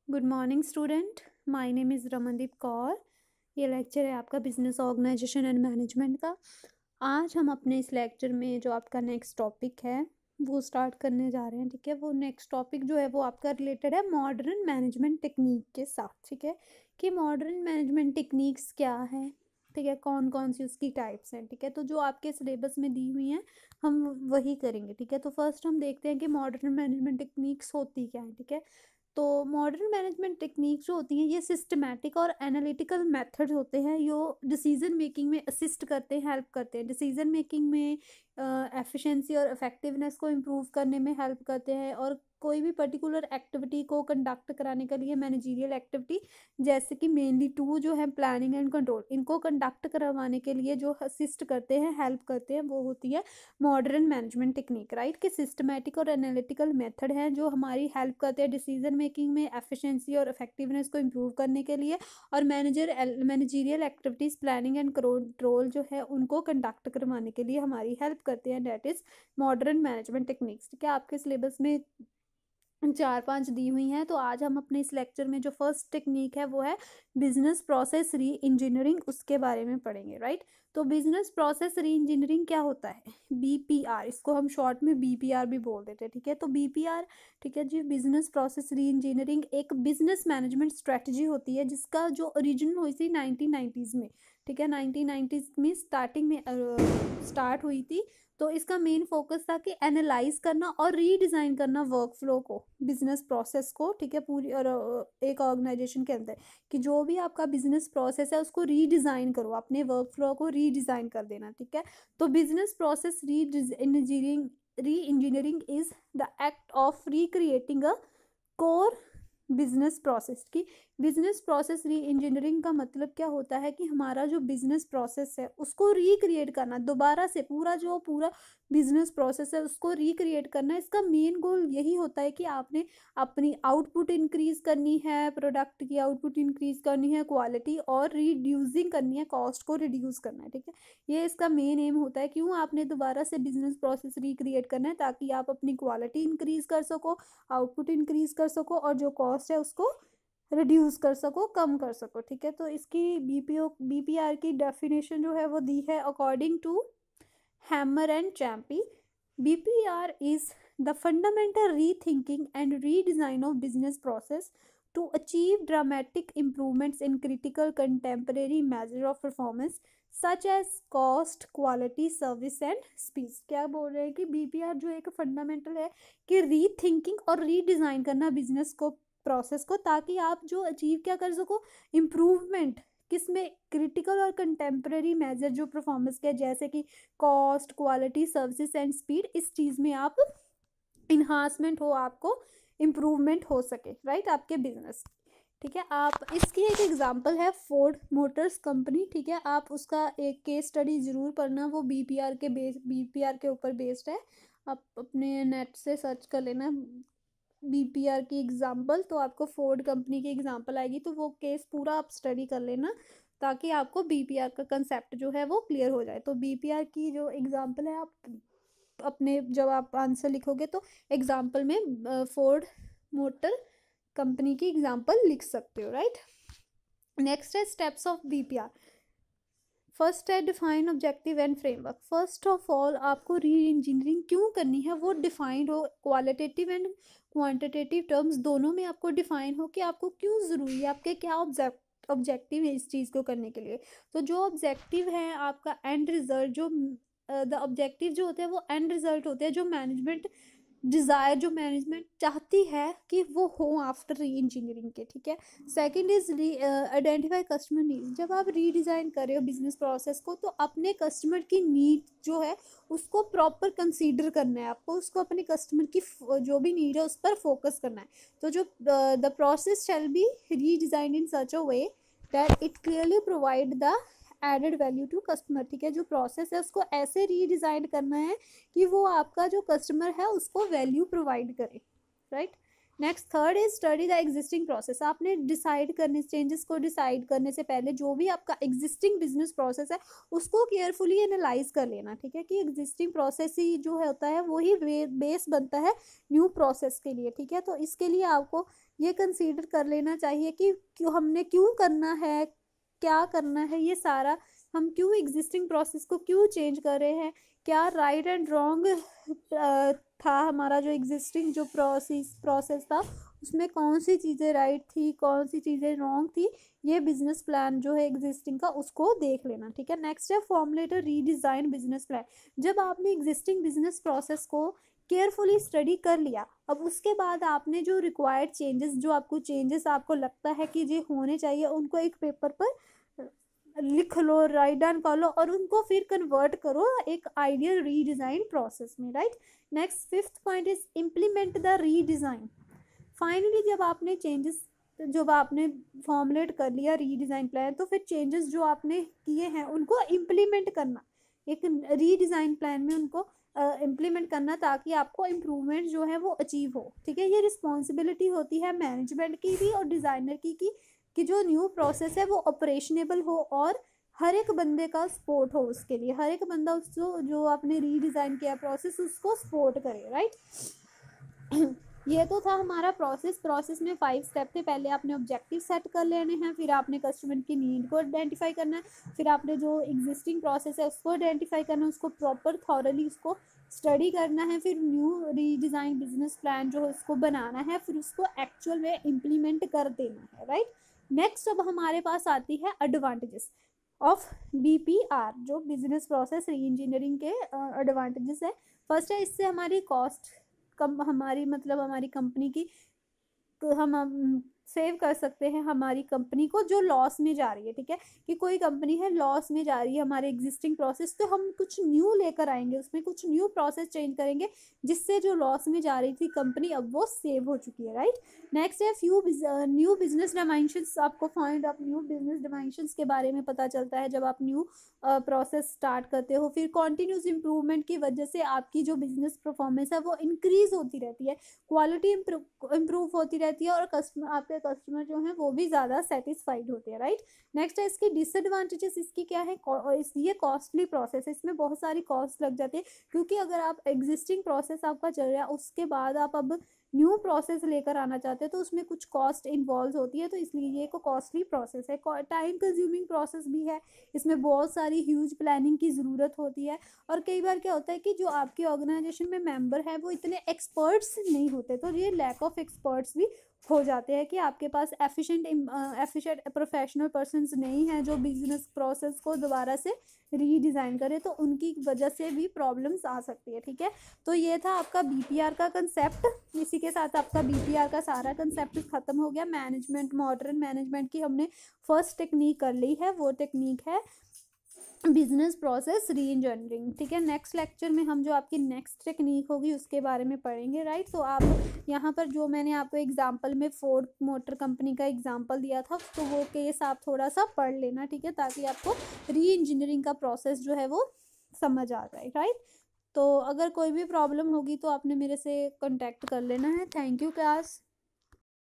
Good morning student. My name is Ramandeep Kaur. ये lecture है आपका बिजनेस ऑर्गेनाइजेशन एंड मैनेजमेंट का। आज हम अपने इस लेक्चर में जो आपका नेक्स्ट टॉपिक है वो स्टार्ट करने जा रहे हैं। ठीक है, वो नेक्स्ट टॉपिक जो है वो आपका रिलेटेड है मॉडर्न मैनेजमेंट टेक्निक के साथ। ठीक है, कि मॉडर्न मैनेजमेंट टेक्निक्स क्या है, ठीक है, कौन कौन सी उसकी टाइप्स हैं। ठीक है, तो जो आपके सिलेबस में दी हुई हैं हम वही करेंगे। ठीक है, तो फर्स्ट हम देखते हैं कि मॉडर्न मैनेजमेंट टेक्निक्स होती क्या है। ठीक है, तो मॉडर्न मैनेजमेंट टेक्निक जो होती हैं ये सिस्टमैटिक और एनालिटिकल मेथड्स होते हैं जो डिसीजन मेकिंग में असिस्ट करते हैं, हेल्प करते हैं। डिसीजन मेकिंग में एफिशिएंसी और इफेक्टिवनेस को इम्प्रूव करने में हेल्प करते हैं, और कोई भी पर्टिकुलर एक्टिविटी को कंडक्ट कराने के लिए मैनेजरियल एक्टिविटी जैसे कि मेनली टू जो है प्लानिंग एंड कंट्रोल, इनको कंडक्ट करवाने के लिए जो असिस्ट करते हैं, हेल्प करते हैं, वो होती है मॉडर्न मैनेजमेंट टेक्निक। राइट, कि सिस्टमैटिक और एनालिटिकल मेथड हैं जो हमारी हेल्प करते हैं डिसीजन मेकिंग में एफिशिएंसी और इफेक्टिवनेस को इम्प्रूव करने के लिए, और managerial activities planning and control जो है उनको कंडक्ट करवाने के लिए हमारी हेल्प करते हैं। That is modern management techniques. ठीक है, आपके सिलेबस में 4-5 दी हुई हैं। तो आज हम अपने इस लेक्चर में जो फर्स्ट टेक्निक है वो है बिजनेस प्रोसेस री इंजीनियरिंग, उसके बारे में पढ़ेंगे। राइट, तो बिजनेस प्रोसेस री इंजीनियरिंग क्या होता है? बीपीआर, इसको हम शॉर्ट में बीपीआर भी बोल देते हैं। ठीक है, तो बीपीआर, ठीक है जी, बिजनेस प्रोसेस री इंजीनियरिंग एक बिजनेस मैनेजमेंट स्ट्रेटजी होती है जिसका जो ओरिजिन हुई थी 1990s में। ठीक है, 1990s में स्टार्टिंग में स्टार्ट हुई थी। तो इसका मेन फोकस था कि एनालाइज करना और रीडिज़ाइन करना वर्क फ्लो को, बिजनेस प्रोसेस को। ठीक है, पूरी और एक ऑर्गेनाइजेशन के अंदर कि जो भी आपका बिजनेस प्रोसेस है उसको रीडिज़ाइन करो, अपने वर्क फ्लो को रीडिज़ाइन कर देना। ठीक है, तो बिजनेस प्रोसेस री engineering is the act of recreating a core business process की। बिजनेस प्रोसेस री इंजीनियरिंग का मतलब क्या होता है कि हमारा जो बिजनेस प्रोसेस है उसको रिक्रिएट करना, दोबारा से पूरा बिजनेस प्रोसेस है उसको रिक्रिएट करना। इसका मेन गोल यही होता है कि आपने अपनी आउटपुट इंक्रीज करनी है, प्रोडक्ट की आउटपुट इंक्रीज करनी है, क्वालिटी और रिड्यूसिंग करनी है, कॉस्ट को रिड्यूस करना है। ठीक है, ये इसका मेन एम होता है। क्यों आपने दोबारा से बिजनेस प्रोसेस रिक्रिएट करना है? ताकि आप अपनी क्वालिटी इंक्रीज कर सको, आउटपुट इंक्रीज कर सको, और जो कॉस्ट है उसको रिड्यूस कर सको, कम कर सको। ठीक है, तो इसकी बीपीआर की डेफिनेशन जो है वो दी है according to Hammer and Champy. BPR is the fundamental rethinking and redesign of business process to achieve dramatic improvements in critical contemporary measure of performance such as cost, quality, service and speed। क्या बोल रहे हैं कि BPR जो एक fundamental है कि rethinking और रीडिज़ाइन करना बिजनेस को, प्रोसेस को, ताकि आप जो अचीव क्या कर सको, इम्प्रूवमेंट किसमें, क्रिटिकल और कंटेम्प्रेरी मेजर जो परफॉर्मेंस के, जैसे कि cost, quality, services and speed, इस चीज़ में आप इन्हांसमेंट हो, आपको इम्प्रूवमेंट हो सके। राइट, आपके बिजनेस। ठीक है, आप इसकी एक एग्जांपल है फोर्ड मोटर्स कंपनी। ठीक है, आप उसका एक केस स्टडी ज़रूर पढ़ना, वो बीपीआर के ऊपर बेस्ड है। आप अपने नेट से सर्च कर लेना बीपीआर की एग्जांपल, तो आपको फोर्ड कंपनी की एग्जांपल आएगी, तो वो केस पूरा आप स्टडी कर लेना ताकि आपको बीपीआर का कंसेप्ट जो है वो क्लियर हो जाए। तो बीपीआर की जो एग्जांपल है, आप अपने जब आप आंसर लिखोगे तो एग्जाम्पल में फोर्ड मोटर कंपनी की एग्जाम्पल लिख सकते हो। राइट, नेक्स्ट है स्टेप्स ऑफ बीपीआर। फर्स्ट है define objective and framework. First of all आपको री इंजीनियरिंग क्यों करनी है वो डिफाइंड हो, क्वालिटेटिव एंड क्वांटिटेटिव टर्म्स दोनों में आपको डिफाइन हो कि आपको क्यों ज़रूरी है, आपके क्या ऑब्जेक्टिव है इस चीज़ को करने के लिए। तो जो ऑब्जेक्टिव है आपका एंड रिजल्ट, जो द ऑब्जेक्टिव जो होते हैं वो एंड रिजल्ट होते हैं जो मैनेजमेंट डिज़ायर, जो मैनेजमेंट चाहती है कि वो हो आफ्टर री इंजीनियरिंग के। ठीक है, second is identify customer need. जब आप रीडिज़ाइन कर रहे हो बिजनेस प्रोसेस को तो अपने कस्टमर की नीड जो है उसको प्रॉपर कंसीडर करना है, आपको उसको अपने कस्टमर की जो भी नीड है उस पर फोकस करना है। तो जो the process shall be redesign in such a way that it clearly provide the added value to customer. ठीक है, जो प्रोसेस है उसको ऐसे रीडिज़ाइन करना है कि वो आपका जो कस्टमर है उसको वैल्यू प्रोवाइड करे। Right, next third is study the existing process. आपने डिसाइड करने, चेंजेस को डिसाइड करने से पहले जो भी आपका एग्जिस्टिंग बिजनेस प्रोसेस है उसको केयरफुली एनालाइज कर लेना, ठीक है, कि एग्जिस्टिंग प्रोसेस ही जो है होता है वो ही बेस बनता है न्यू प्रोसेस के लिए, ठीक है। तो इसके लिए आपको ये कंसीडर कर लेना चाहिए कि हमने क्यों करना है, क्या करना है, ये सारा हम क्यों एग्जिस्टिंग प्रोसेस को क्यों चेंज कर रहे हैं, क्या राइट एंड रॉन्ग था हमारा जो एग्जिस्टिंग जो प्रोसेस था उसमें कौन सी चीज़ें राइट थी, कौन सी चीज़ें रॉन्ग थी, ये बिजनेस प्लान जो है एग्जिस्टिंग का उसको देख लेना, ठीक है। नेक्स्ट है फॉर्मुलेट रीडिज़ाइन बिजनेस प्लान। जब आपने एग्जिस्टिंग बिजनेस प्रोसेस को केयरफुली स्टडी कर लिया, अब उसके बाद आपने जो रिक्वायर्ड चेंजेस, जो आपको चेंजेस आपको लगता है कि ये होने चाहिए, उनको एक पेपर पर लिख लो, राइट डाउन कर लो और उनको फिर कन्वर्ट करो एक आइडियल रीडिज़ाइन प्रोसेस में, right. Next fifth point is implement the redesign. Finally जब आपने चेंजेस, जब आपने फॉर्मुलेट कर लिया रीडिज़ाइन प्लान, तो फिर चेंजेस जो आपने किए हैं उनको इम्प्लीमेंट करना, एक रीडिज़ाइन प्लान में उनको इम्प्लीमेंट करना ताकि आपको इम्प्रूवमेंट जो है वो अचीव हो, ठीक है। ये रिस्पॉन्सिबिलिटी होती है मैनेजमेंट की भी और डिज़ाइनर की कि जो न्यू प्रोसेस है वो ऑपरेशनेबल हो और हर एक बंदे का सपोर्ट हो उसके लिए, हर एक बंदा उसको जो आपने रीडिज़ाइन किया प्रोसेस उसको सपोर्ट करे, राइट। ये तो था हमारा प्रोसेस में 5 स्टेप थे। पहले आपने ऑब्जेक्टिव सेट कर लेने हैं, फिर आपने कस्टमर की नीड को आइडेंटिफाई करना है, फिर आपने जो एग्जिस्टिंग प्रोसेस है उसको आइडेंटिफाई करना है, उसको प्रॉपर थॉरली उसको स्टडी करना है, फिर न्यू रीडिज़ाइन बिजनेस प्लान जो है उसको बनाना है, फिर उसको एक्चुअल में इम्प्लीमेंट कर देना है, राइट। नेक्स्ट अब हमारे पास आती है एडवांटेजेस ऑफ BPR, जो बिजनेस प्रोसेस री इंजीनियरिंग के एडवांटेजेस है। फर्स्ट है, इससे हमारी कॉस्ट कम, हमारी मतलब हमारी कंपनी की हम सेव कर सकते हैं हमारी कंपनी को जो लॉस में जा रही है, ठीक है, कि कोई कंपनी है लॉस में जा रही है हमारे एग्जिस्टिंग प्रोसेस, तो हम कुछ न्यू लेकर आएंगे, उसमें कुछ न्यू प्रोसेस चेंज करेंगे जिससे जो लॉस में जा रही थी कंपनी अब वो सेव हो चुकी है, राइट। नेक्स्ट है न्यू बिजनेस डायमेंशंस। आपको find of new business dimensions के बारे में पता चलता है जब आप न्यू प्रोसेस स्टार्ट करते हो। फिर कॉन्टिन्यूस इंप्रूवमेंट की वजह से आपकी जो बिजनेस परफॉर्मेंस है वो इंक्रीज होती रहती है, क्वालिटी इम्प्रूव होती रहती है और आपके कस्टमर जो हैं वो भी ज़्यादा सेटिस्फाइड होते हैं, राइट। नेक्स्ट है इसकी डिसएडवांटेजेस। इसकी क्या है, ये कॉस्टली प्रोसेस है, इसमें बहुत सारी कॉस्ट लग जाती है, क्योंकि अगर आप एग्जिस्टिंग प्रोसेस आपका चल रहा है उसके बाद आप अब न्यू प्रोसेस लेकर आना चाहते हैं तो उसमें कुछ कॉस्ट इन्वॉल्व होती है, तो इसलिए ये को कॉस्टली प्रोसेस है। टाइम कंज्यूमिंग प्रोसेस भी है, इसमें बहुत सारी ह्यूज प्लानिंग की ज़रूरत होती है और कई बार क्या होता है कि जो आपकी ऑर्गेनाइजेशन में मेंबर है वो इतने एक्सपर्ट्स नहीं होते, तो ये लैक ऑफ एक्सपर्ट्स भी हो जाते हैं कि आपके पास एफिशिएंट प्रोफेशनल पर्सन्स नहीं हैं जो बिजनेस प्रोसेस को दोबारा से रीडिज़ाइन करे, तो उनकी वजह से भी प्रॉब्लम्स आ सकती है, ठीक है। तो ये था आपका BPR का कंसेप्ट। इसी के साथ आपका BPR का सारा कंसेप्ट ख़त्म हो गया। मैनेजमेंट, मॉडर्न मैनेजमेंट की हमने फर्स्ट टेक्निक कर ली है, वो टेक्निक है बिजनेस प्रोसेस री इंजीनियरिंग, ठीक है। नेक्स्ट लेक्चर में हम जो आपकी नेक्स्ट टेक्निक होगी उसके बारे में पढ़ेंगे, राइट। तो आप यहाँ पर जो मैंने आपको एग्जांपल में फोर्ड मोटर कंपनी का एग्जांपल दिया था तो वो केस आप थोड़ा सा पढ़ लेना, ठीक है, ताकि आपको री इंजीनियरिंग का प्रोसेस जो है वो समझ आ जाए, राइट। तो अगर कोई भी प्रॉब्लम होगी तो आपने मेरे से कॉन्टैक्ट कर लेना है। Thank you class.